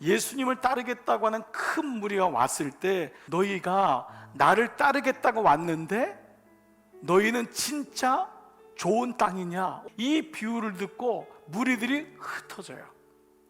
예수님을 따르겠다고 하는 큰 무리가 왔을 때 너희가 나를 따르겠다고 왔는데 너희는 진짜 좋은 땅이냐? 이 비유를 듣고 무리들이 흩어져요.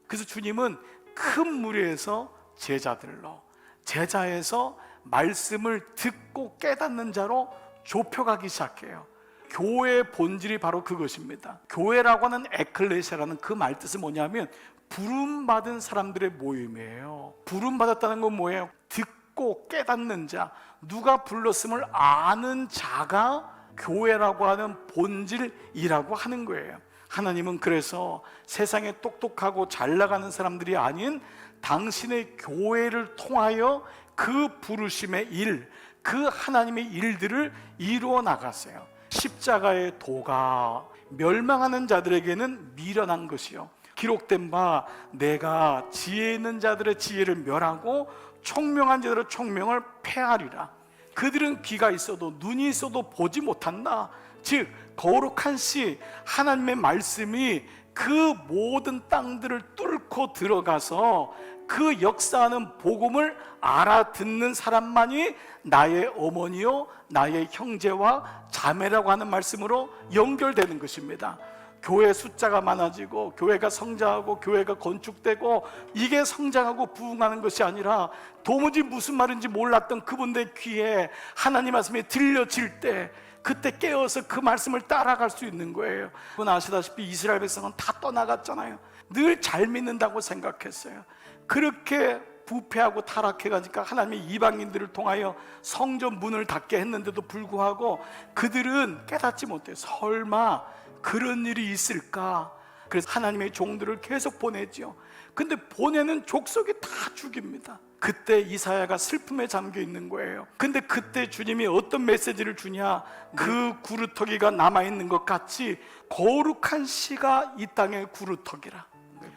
그래서 주님은 큰 무리에서 제자들로, 제자에서 말씀을 듣고 깨닫는 자로 좁혀가기 시작해요. 교회의 본질이 바로 그것입니다. 교회라고 하는 에클레시아라는 그 말 뜻은 뭐냐면 부름받은 사람들의 모임이에요. 부름받았다는 건 뭐예요? 듣고 깨닫는 자, 누가 불렀음을 아는 자가 교회라고 하는 본질이라고 하는 거예요. 하나님은 그래서 세상에 똑똑하고 잘 나가는 사람들이 아닌 당신의 교회를 통하여 그 부르심의 일, 그 하나님의 일들을 이루어 나갔어요. 십자가의 도가 멸망하는 자들에게는 미련한 것이요, 기록된 바 내가 지혜 있는 자들의 지혜를 멸하고 총명한 자들의 총명을 폐하리라. 그들은 귀가 있어도 눈이 있어도 보지 못한다. 즉 거룩한 씨, 하나님의 말씀이 그 모든 땅들을 뚫고 들어가서 그 역사하는 복음을 알아듣는 사람만이 나의 어머니요 나의 형제와 자매라고 하는 말씀으로 연결되는 것입니다. 교회 숫자가 많아지고 교회가 성장하고 교회가 건축되고 이게 성장하고 부흥하는 것이 아니라 도무지 무슨 말인지 몰랐던 그분들 귀에 하나님 말씀이 들려질 때 그때 깨어서 그 말씀을 따라갈 수 있는 거예요. 여러분 아시다시피 이스라엘 백성은 다 떠나갔잖아요. 늘 잘 믿는다고 생각했어요. 그렇게 부패하고 타락해가니까 하나님의 이방인들을 통하여 성전 문을 닫게 했는데도 불구하고 그들은 깨닫지 못해요. 설마 그런 일이 있을까? 그래서 하나님의 종들을 계속 보내죠. 근데 보내는 족속이 다 죽입니다. 그때 이사야가 슬픔에 잠겨 있는 거예요. 근데 그때 주님이 어떤 메시지를 주냐? 그 구루터기가 남아있는 것 같이 거룩한 씨가 이 땅의 구루터기라.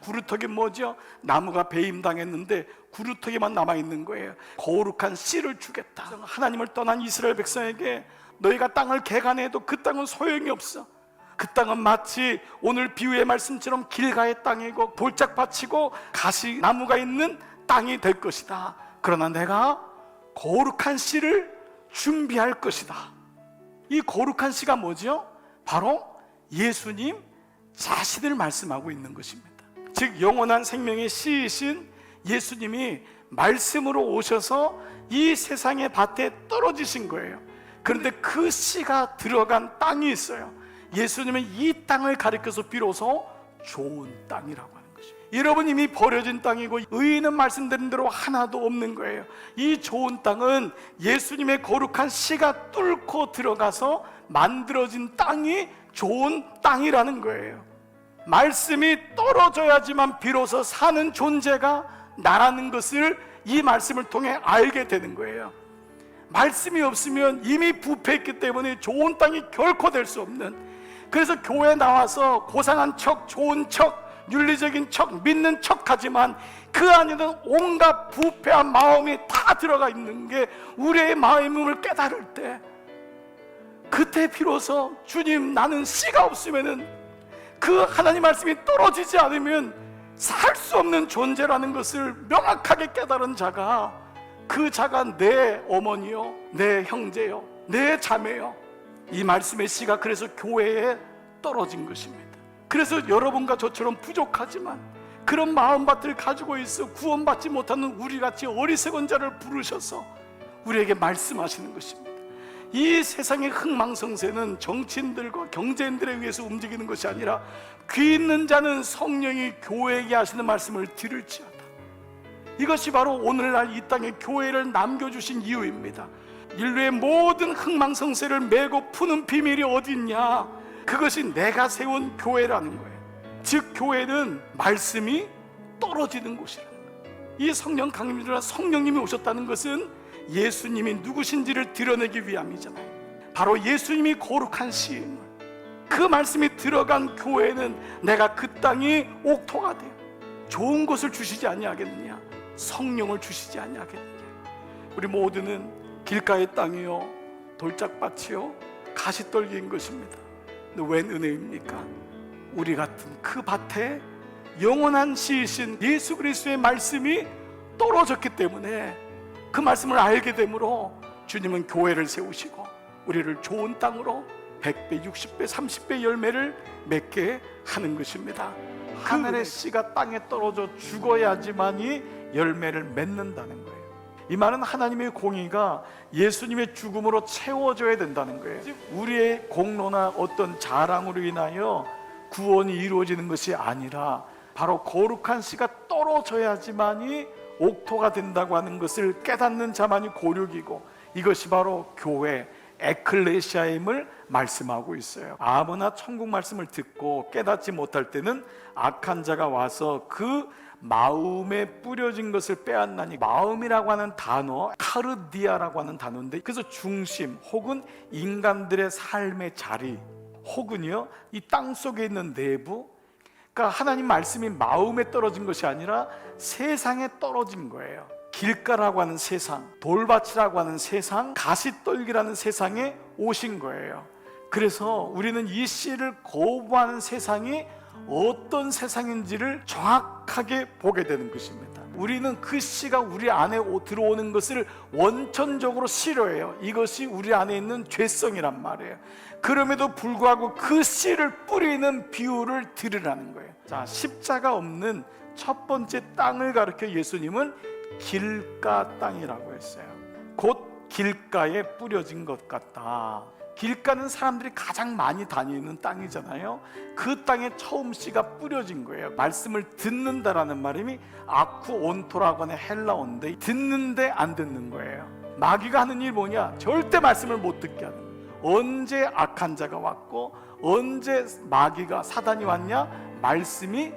구루터기 뭐죠? 나무가 배임당했는데 구루터기만 남아있는 거예요. 거룩한 씨를 주겠다. 하나님을 떠난 이스라엘 백성에게 너희가 땅을 개간해도 그 땅은 소용이 없어. 그 땅은 마치 오늘 비유의 말씀처럼 길가의 땅이고 돌짝밭이고 가시나무가 있는 땅이 될 것이다. 그러나 내가 거룩한 씨를 준비할 것이다. 이 거룩한 씨가 뭐죠? 바로 예수님 자신을 말씀하고 있는 것입니다. 즉 영원한 생명의 씨이신 예수님이 말씀으로 오셔서 이 세상의 밭에 떨어지신 거예요. 그런데 그 씨가 들어간 땅이 있어요. 예수님은 이 땅을 가리켜서 비로소 좋은 땅이라고 하는 것이에요. 여러분 이미 버려진 땅이고 의인은 말씀드린 대로 하나도 없는 거예요. 이 좋은 땅은 예수님의 거룩한 씨가 뚫고 들어가서 만들어진 땅이 좋은 땅이라는 거예요. 말씀이 떨어져야지만 비로소 사는 존재가 나라는 것을 이 말씀을 통해 알게 되는 거예요. 말씀이 없으면 이미 부패했기 때문에 좋은 땅이 결코 될 수 없는, 그래서 교회에 나와서 고상한 척, 좋은 척, 윤리적인 척, 믿는 척 하지만 그 안에는 온갖 부패한 마음이 다 들어가 있는 게 우리의 마음임을 깨달을 때, 그때 비로소 주님 나는 씨가 없으면은 그 하나님 말씀이 떨어지지 않으면 살 수 없는 존재라는 것을 명확하게 깨달은 자가, 그 자가 내 어머니요, 내 형제요, 내 자매요. 이 말씀의 씨가 그래서 교회에 떨어진 것입니다. 그래서 여러분과 저처럼 부족하지만 그런 마음밭을 가지고 있어 구원받지 못하는 우리같이 어리석은 자를 부르셔서 우리에게 말씀하시는 것입니다. 이 세상의 흥망성쇠는 정치인들과 경제인들에 의해서 움직이는 것이 아니라 귀 있는 자는 성령이 교회에게 하시는 말씀을 들을지어다. 이것이 바로 오늘날 이 땅에 교회를 남겨주신 이유입니다. 인류의 모든 흥망성쇠를 메고 푸는 비밀이 어디 있냐? 그것이 내가 세운 교회라는 거예요. 즉 교회는 말씀이 떨어지는 곳이라는 거예요. 이 성령 강림이라 성령님이 오셨다는 것은 예수님이 누구신지를 드러내기 위함이잖아요. 바로 예수님이 거룩한 시인, 그 말씀이 들어간 교회는 내가 그 땅이 옥토가 돼요. 좋은 것을 주시지 아니하겠느냐? 성령을 주시지 아니하겠느냐? 우리 모두는 길가의 땅이요 돌짝밭이요 가시떨기인 것입니다. 근데 웬 은혜입니까? 우리 같은 그 밭에 영원한 시이신 예수 그리스도의 말씀이 떨어졌기 때문에 그 말씀을 알게 되므로 주님은 교회를 세우시고 우리를 좋은 땅으로 100배, 60배, 30배 열매를 맺게 하는 것입니다. 하늘의 씨가 땅에 떨어져 죽어야지만이 열매를 맺는다는 거예요. 이 말은 하나님의 공의가 예수님의 죽음으로 채워져야 된다는 거예요. 우리의 공로나 어떤 자랑으로 인하여 구원이 이루어지는 것이 아니라 바로 거룩한 씨가 떨어져야지만이 옥토가 된다고 하는 것을 깨닫는 자만이 고륙이고, 이것이 바로 교회 에클레시아임을 말씀하고 있어요. 아무나 천국 말씀을 듣고 깨닫지 못할 때는 악한 자가 와서 그 마음에 뿌려진 것을 빼앗나니, 마음이라고 하는 단어 카르디아라고 하는 단어인데, 그래서 중심 혹은 인간들의 삶의 자리 혹은요 이 땅 속에 있는 내부, 그러니까 하나님 말씀이 마음에 떨어진 것이 아니라 세상에 떨어진 거예요. 길가라고 하는 세상, 돌밭이라고 하는 세상, 가시떨기라는 세상에 오신 거예요. 그래서 우리는 이 씨를 거부하는 세상이 어떤 세상인지를 정확하게 보게 되는 것입니다. 우리는 그 씨가 우리 안에 들어오는 것을 원천적으로 싫어해요. 이것이 우리 안에 있는 죄성이란 말이에요. 그럼에도 불구하고 그 씨를 뿌리는 비유를 들으라는 거예요. 자, 십자가 없는 첫 번째 땅을 가리켜 예수님은 길가 땅이라고 했어요. 곧 길가에 뿌려진 것 같다. 길가는 사람들이 가장 많이 다니는 땅이잖아요. 그 땅에 처음 씨가 뿌려진 거예요. 말씀을 듣는다라는 말이 아쿠온토라고 하는 헬라어인데, 듣는데 안 듣는 거예요. 마귀가 하는 일이 뭐냐? 절대 말씀을 못 듣게 하는 거예요. 언제 악한 자가 왔고 언제 마귀가 사단이 왔냐? 말씀이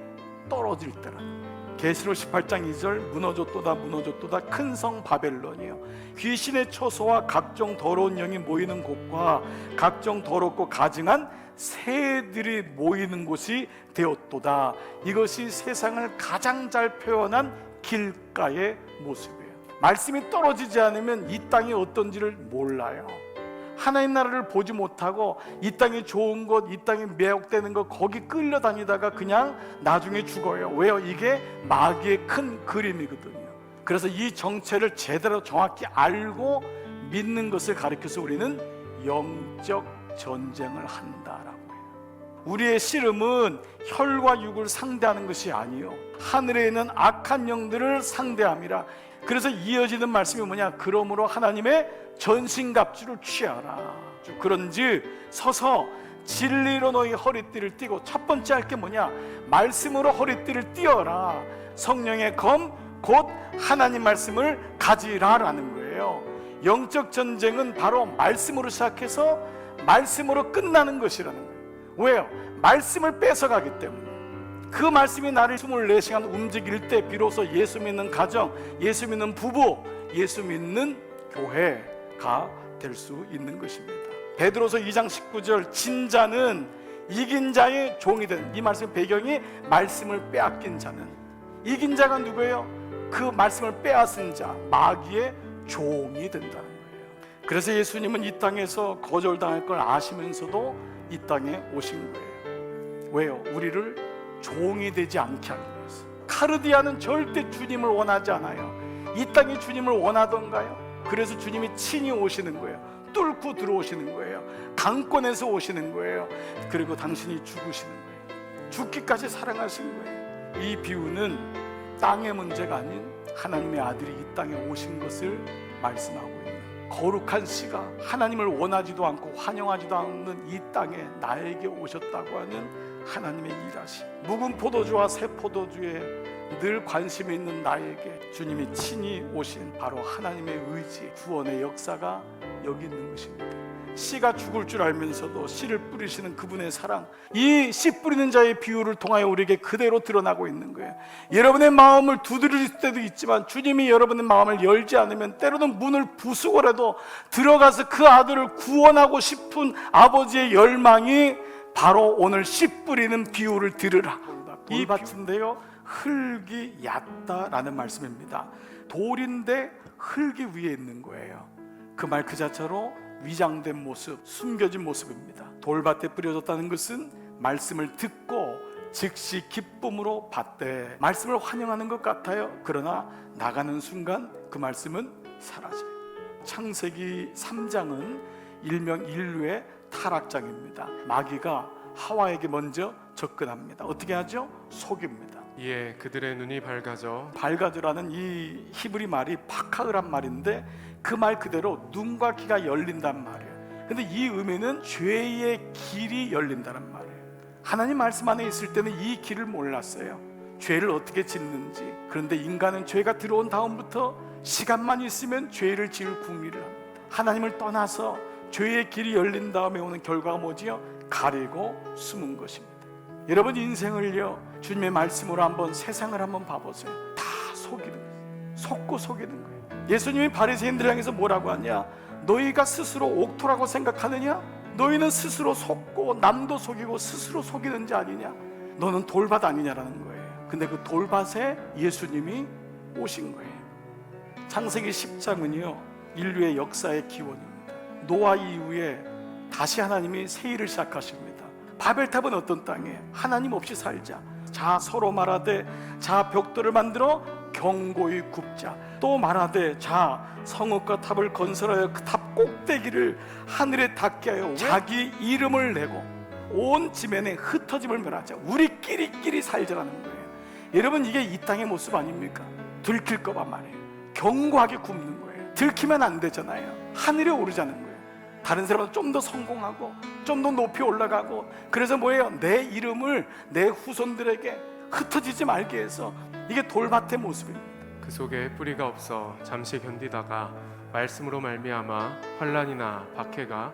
떨어질 때라는 거예요. 계시록 18장 2절 무너졌도다 무너졌도다 큰 성 바벨론이요, 귀신의 처소와 각종 더러운 영이 모이는 곳과 각종 더럽고 가증한 새들이 모이는 곳이 되었도다. 이것이 세상을 가장 잘 표현한 길가의 모습이에요. 말씀이 떨어지지 않으면 이 땅이 어떤지를 몰라요. 하나님 나라를 보지 못하고 이 땅이 좋은 것, 이 땅이 매혹되는 것, 거기 끌려다니다가 그냥 나중에 죽어요. 왜요? 이게 마귀의 큰 그림이거든요. 그래서 이 정체를 제대로 정확히 알고 믿는 것을 가리켜서 우리는 영적 전쟁을 한다라고 해요. 우리의 씨름은 혈과 육을 상대하는 것이 아니요, 하늘에 있는 악한 영들을 상대함이라. 그래서 이어지는 말씀이 뭐냐? 그러므로 하나님의 전신갑주를 취하라. 그런즉 서서 진리로 너희 허리띠를 띠고, 첫 번째 할 게 뭐냐? 말씀으로 허리띠를 띠어라. 성령의 검 곧 하나님 말씀을 가지라라는 거예요. 영적 전쟁은 바로 말씀으로 시작해서 말씀으로 끝나는 것이라는 거예요. 왜요? 말씀을 뺏어가기 때문에. 그 말씀이 나를 24시간 움직일 때 비로소 예수 믿는 가정, 예수 믿는 부부, 예수 믿는 교회가 될 수 있는 것입니다. 베드로서 2장 19절 진자는 이긴 자의 종이 된, 이 말씀 배경이 말씀을 빼앗긴 자는, 이긴 자가 누구예요? 그 말씀을 빼앗은 자, 마귀의 종이 된다는 거예요. 그래서 예수님은 이 땅에서 거절당할 걸 아시면서도 이 땅에 오신 거예요. 왜요? 우리를 종이 되지 않게 하기 위해서. 카르디아는 절대 주님을 원하지 않아요. 이 땅이 주님을 원하던가요? 그래서 주님이 친히 오시는 거예요. 뚫고 들어오시는 거예요. 강권에서 오시는 거예요. 그리고 당신이 죽으시는 거예요. 죽기까지 사랑하신 거예요. 이 비유는 땅의 문제가 아닌 하나님의 아들이 이 땅에 오신 것을 말씀하고 있는, 거룩한 씨가 하나님을 원하지도 않고 환영하지도 않는 이 땅에 나에게 오셨다고 하는 하나님의 일하심. 묵은 포도주와 새 포도주에 늘 관심이 있는 나에게 주님이 친히 오신 바로 하나님의 의지, 구원의 역사가 여기 있는 것입니다. 씨가 죽을 줄 알면서도 씨를 뿌리시는 그분의 사랑, 이 씨 뿌리는 자의 비유를 통하여 우리에게 그대로 드러나고 있는 거예요. 여러분의 마음을 두드릴 때도 있지만 주님이 여러분의 마음을 열지 않으면 때로는 문을 부수고라도 들어가서 그 아들을 구원하고 싶은 아버지의 열망이 바로 오늘 씨 뿌리는 비유를 들으라. 이 돌밭인데요, 흙이 얕다라는 말씀입니다. 돌인데 흙이 위에 있는 거예요. 그 말 그 자체로 위장된 모습, 숨겨진 모습입니다. 돌밭에 뿌려졌다는 것은 말씀을 듣고 즉시 기쁨으로 받되. 말씀을 환영하는 것 같아요. 그러나 나가는 순간 그 말씀은 사라져요. 창세기 3장은 일명 인류의 타락장입니다. 마귀가 하와에게 먼저 접근합니다. 어떻게 하죠? 속입니다. 이에 그들의 눈이 밝아져. 밝아져라는 이 히브리 말이 파카흐란 말인데 그 말 그대로 눈과 귀가 열린단 말이에요. 근데 이 의미는 죄의 길이 열린다는 말이에요. 하나님 말씀 안에 있을 때는 이 길을 몰랐어요. 죄를 어떻게 짓는지. 그런데 인간은 죄가 들어온 다음부터 시간만 있으면 죄를 지을 궁리를 합니다. 하나님을 떠나서 죄의 길이 열린 다음에 오는 결과가 뭐지요? 가리고 숨은 것입니다. 여러분 인생을요, 주님의 말씀으로 한번 세상을 한번 봐보세요. 다 속이는 거예요. 속고 속이는 거예요. 예수님이 바리새인들 향해서 뭐라고 하냐? 너희가 스스로 옥토라고 생각하느냐? 너희는 스스로 속고 남도 속이고 스스로 속이는 자 아니냐? 너는 돌밭 아니냐라는 거예요. 근데 그 돌밭에 예수님이 오신 거예요. 창세기 10장은요 인류의 역사의 기원입니다. 노아 이후에 다시 하나님이 새 일을 시작하십니다. 바벨탑은 어떤 땅이에요? 하나님 없이 살자. 자 서로 말하되 자 벽돌을 만들어 견고히 굽자. 또 말하되 자 성읍과 탑을 건설하여 그 탑 꼭대기를 하늘에 닿게 하여 자기 이름을 내고 온 지면에 흩어짐을 멸하자. 우리끼리 살자라는 거예요. 여러분 이게 이 땅의 모습 아닙니까? 들킬까 봐 말이에요. 견고하게 굽는 거예요. 들키면 안 되잖아요. 하늘에 오르자는 거예요. 다른 사람보다 좀 더 성공하고 좀 더 높이 올라가고. 그래서 뭐예요? 내 이름을 내 후손들에게 흩어지지 말게 해서. 이게 돌밭의 모습입니다. 그 속에 뿌리가 없어 잠시 견디다가 말씀으로 말미암아 환난이나 박해가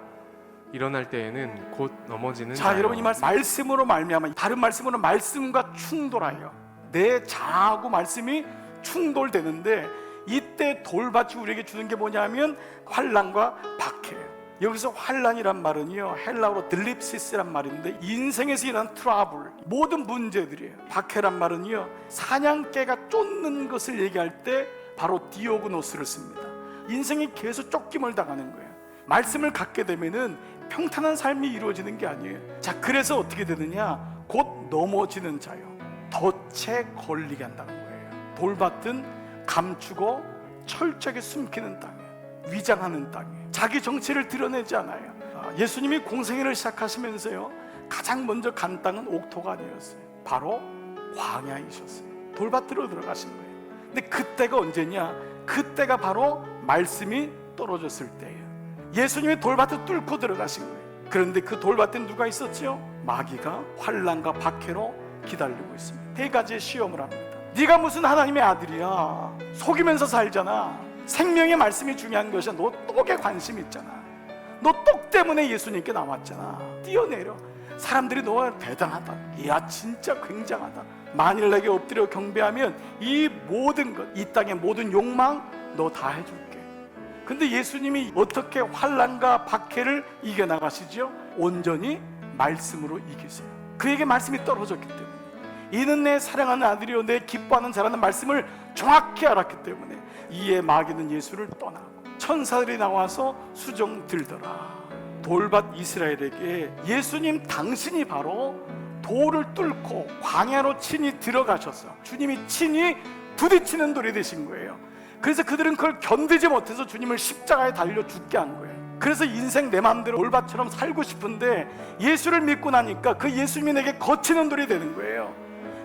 일어날 때에는 곧 넘어지는 자 자요. 여러분 이 말씀으로 말미암아, 다른 말씀으로는 말씀과 충돌하여 내 자하고 말씀이 충돌되는데, 이때 돌밭이 우리에게 주는 게 뭐냐면 환난과 박해예요. 여기서 환난이란 말은요 헬라어로 들립시스란 말인데 인생에서 일어난 트러블, 모든 문제들이에요. 박해란 말은요 사냥개가 쫓는 것을 얘기할 때 바로 디오그노스를 씁니다. 인생이 계속 쫓김을 당하는 거예요. 말씀을 갖게 되면은 평탄한 삶이 이루어지는 게 아니에요. 자 그래서 어떻게 되느냐? 곧 넘어지는 자요, 덫에 걸리게 한다는 거예요. 돌밭은 감추고 철저하게 숨기는 땅이에요. 위장하는 땅이에요. 자기 정체를 드러내지 않아요. 예수님이 공생애를 시작하시면서요 가장 먼저 간 땅은 옥토가 아니었어요. 바로 광야이셨어요. 돌밭으로 들어가신 거예요. 근데 그때가 언제냐? 그때가 바로 말씀이 떨어졌을 때예요. 예수님이 돌밭을 뚫고 들어가신 거예요. 그런데 그 돌밭에 누가 있었죠? 마귀가 환난과 박해로 기다리고 있습니다. 세 가지의 시험을 합니다. 네가 무슨 하나님의 아들이야? 속이면서 살잖아. 생명의 말씀이 중요한 것이야. 너 똑에 관심 있잖아. 너 똑 때문에 예수님께 나왔잖아. 뛰어내려. 사람들이 너가 대단하다, 이야 진짜 굉장하다, 만일 내게 엎드려 경배하면 이 모든 것, 이 땅의 모든 욕망 너 다 해줄게. 근데 예수님이 어떻게 환난과 박해를 이겨나가시죠? 온전히 말씀으로 이기세요. 그에게 말씀이 떨어졌기 때문에. 이는 내 사랑하는 아들이요 내 기뻐하는 자라는 말씀을 정확히 알았기 때문에. 이에 마귀는 예수를 떠나고 천사들이 나와서 수종 들더라. 돌밭 이스라엘에게 예수님 당신이 바로 돌을 뚫고 광야로 친히 들어가셔서 주님이 친히 부딪히는 돌이 되신 거예요. 그래서 그들은 그걸 견디지 못해서 주님을 십자가에 달려 죽게 한 거예요. 그래서 인생 내 마음대로 돌밭처럼 살고 싶은데 예수를 믿고 나니까 그 예수님이 내게 거치는 돌이 되는 거예요.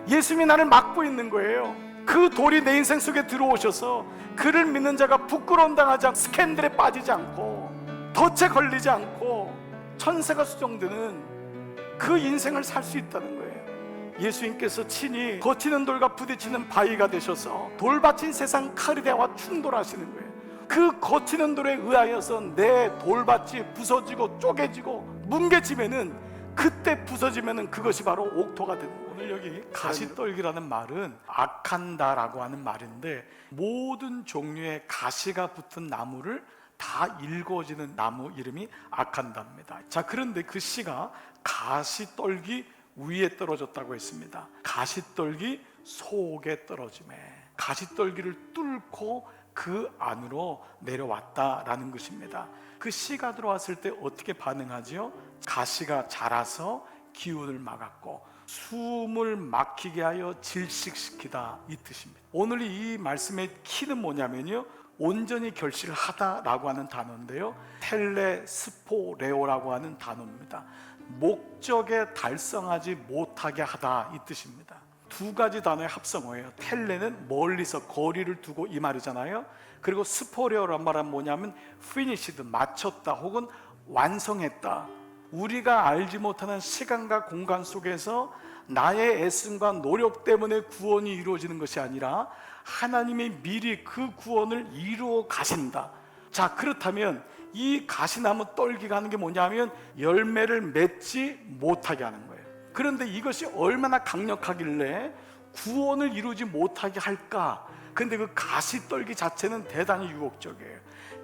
예수님이 나를 막고 있는 거예요. 그 돌이 내 인생 속에 들어오셔서 그를 믿는 자가 부끄러움 당하지 않고 스캔들에 빠지지 않고 덫에 걸리지 않고 천사가 수정되는 그 인생을 살 수 있다는 거예요. 예수님께서 친히 거치는 돌과 부딪히는 바위가 되셔서 돌밭인 세상 카르데아와 충돌하시는 거예요. 그 거치는 돌에 의하여서 내 돌밭이 부서지고 쪼개지고 뭉개지면은, 그때 부서지면은 그것이 바로 옥토가 되는 거예요. 오늘 여기 가시떨기라는 말은 아칸다라고 하는 말인데 모든 종류의 가시가 붙은 나무를 다 일궈지는 나무 이름이 아칸다입니다. 자, 그런데 그 씨가 가시떨기 위에 떨어졌다고 했습니다. 가시떨기 속에 떨어짐에 가시떨기를 뚫고 그 안으로 내려왔다라는 것입니다. 그 씨가 들어왔을 때 어떻게 반응하지요? 가시가 자라서 기운을 막았고 숨을 막히게 하여 질식시키다, 이 뜻입니다. 오늘 이 말씀의 키는 뭐냐면요, 온전히 결실하다라고 하는 단어인데요, 텔레스포레오라고 하는 단어입니다. 목적에 달성하지 못하게 하다, 이 뜻입니다. 두 가지 단어의 합성어예요. 텔레는 멀리서 거리를 두고 이 말이잖아요. 그리고 스포레오란 말은 뭐냐면 finished, 마쳤다 혹은 완성했다. 우리가 알지 못하는 시간과 공간 속에서 나의 애씀과 노력 때문에 구원이 이루어지는 것이 아니라 하나님이 미리 그 구원을 이루어 가신다. 자, 그렇다면 이 가시나무 떨기가 하는 게 뭐냐면 열매를 맺지 못하게 하는 거예요. 그런데 이것이 얼마나 강력하길래 구원을 이루지 못하게 할까? 근데 그 가시떨기 자체는 대단히 유혹적이에요.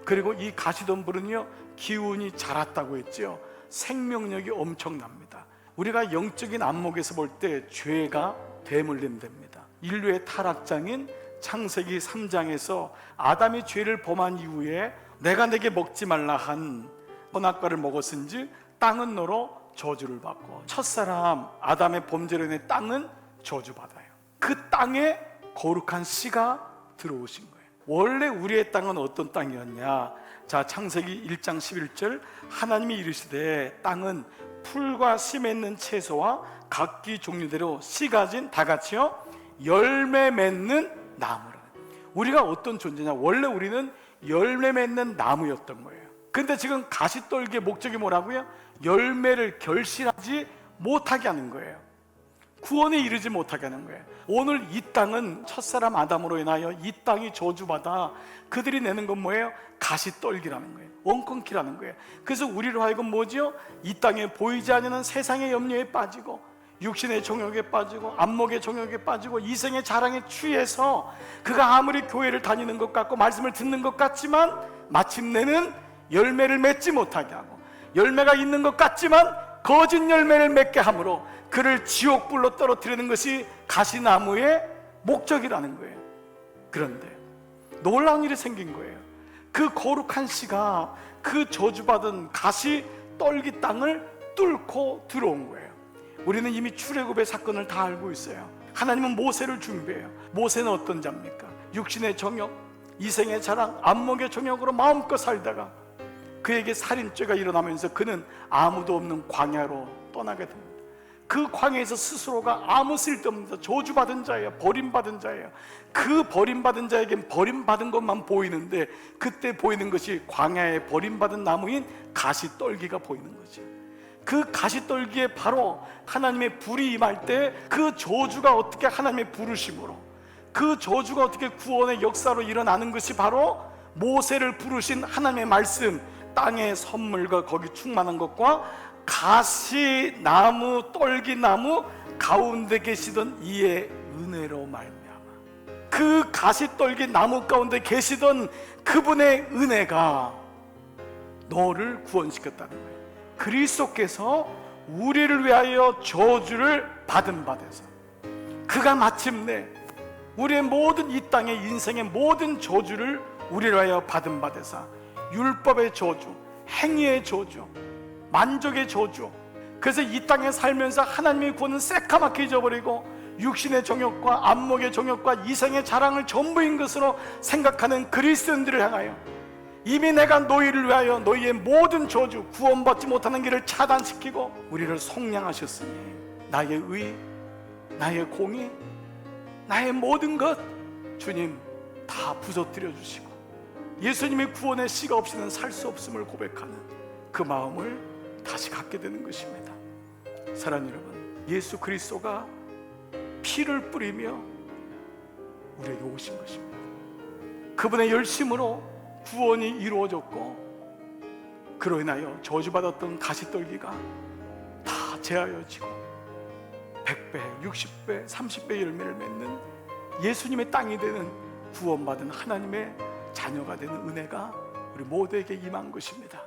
그리고 이 가시덤불은요, 기운이 자랐다고 했죠. 생명력이 엄청납니다. 우리가 영적인 안목에서 볼 때 죄가 대물림됩니다. 인류의 타락장인 창세기 3장에서 아담이 죄를 범한 이후에 내가 내게 먹지 말라 한 선악과를 먹었은지 땅은 너로 저주를 받고, 첫사람 아담의 범죄로 인해 땅은 저주받아요. 그 땅에 거룩한 씨가 들어오신 거예요. 원래 우리의 땅은 어떤 땅이었냐? 자, 창세기 1장 11절, 하나님이 이르시되 땅은 풀과 씨 맺는 채소와 각기 종류대로 씨 가진 다 같이요 열매 맺는 나무라. 우리가 어떤 존재냐? 원래 우리는 열매 맺는 나무였던 거예요. 근데 지금 가시떨기의 목적이 뭐라고요? 열매를 결실하지 못하게 하는 거예요. 구원에 이르지 못하게 하는 거예요. 오늘 이 땅은 첫사람 아담으로 인하여 이 땅이 저주받아 그들이 내는 건 뭐예요? 가시떨기라는 거예요. 엉겅퀴라는 거예요. 그래서 우리로 하여금 뭐지요? 이 땅에 보이지 않는 세상의 염려에 빠지고, 육신의 정욕에 빠지고, 안목의 정욕에 빠지고, 이생의 자랑에 취해서 그가 아무리 교회를 다니는 것 같고 말씀을 듣는 것 같지만 마침내는 열매를 맺지 못하게 하고, 열매가 있는 것 같지만 거짓 열매를 맺게 함으로 그를 지옥불로 떨어뜨리는 것이 가시나무의 목적이라는 거예요. 그런데 놀라운 일이 생긴 거예요. 그 거룩한 씨가 그 저주받은 가시 떨기 땅을 뚫고 들어온 거예요. 우리는 이미 출애굽의 사건을 다 알고 있어요. 하나님은 모세를 준비해요. 모세는 어떤 자입니까? 육신의 정욕, 이생의 자랑, 안목의 정욕으로 마음껏 살다가 그에게 살인죄가 일어나면서 그는 아무도 없는 광야로 떠나게 됩니다. 그 광야에서 스스로가 아무 쓸데없는 저주받은 자예요. 버림받은 자예요. 그 버림받은 자에겐 버림받은 것만 보이는데 그때 보이는 것이 광야에 버림받은 나무인 가시떨기가 보이는 거죠. 그 가시떨기에 바로 하나님의 불이 임할 때 그 저주가 어떻게 하나님의 부르심으로, 그 저주가 어떻게 구원의 역사로 일어나는 것이 바로 모세를 부르신 하나님의 말씀, 땅의 선물과 거기 충만한 것과 가시나무 떨기나무 가운데 계시던 이의 은혜로 말미암아, 그 가시떨기나무 가운데 계시던 그분의 은혜가 너를 구원시켰다는 거예요. 그리스도께서 우리를 위하여 저주를 받은 바 되사 그가 마침내 우리의 모든 이 땅의 인생의 모든 저주를 우리를 위하여 받은 바 되사 율법의 저주, 행위의 저주, 만족의 저주, 그래서 이 땅에 살면서 하나님의 구원은 새까맣게 잊어버리고 육신의 정욕과 안목의 정욕과 이생의 자랑을 전부인 것으로 생각하는 그리스도인들을 향하여 이미 내가 너희를 위하여 너희의 모든 저주, 구원받지 못하는 길을 차단시키고 우리를 속량하셨으니 나의 의, 나의 공의, 나의 모든 것 주님 다 부서뜨려 주시고 예수님의 구원의 씨가 없이는 살 수 없음을 고백하는 그 마음을 다시 갖게 되는 것입니다. 사랑하는 여러분, 예수 그리스도가 피를 뿌리며 우리에게 오신 것입니다. 그분의 열심으로 구원이 이루어졌고 그로 인하여 저주받았던 가시떨기가 다 제하여지고 100배, 60배, 30배 열매를 맺는 예수님의 땅이 되는 구원받은 하나님의 자녀가 되는 은혜가 우리 모두에게 임한 것입니다.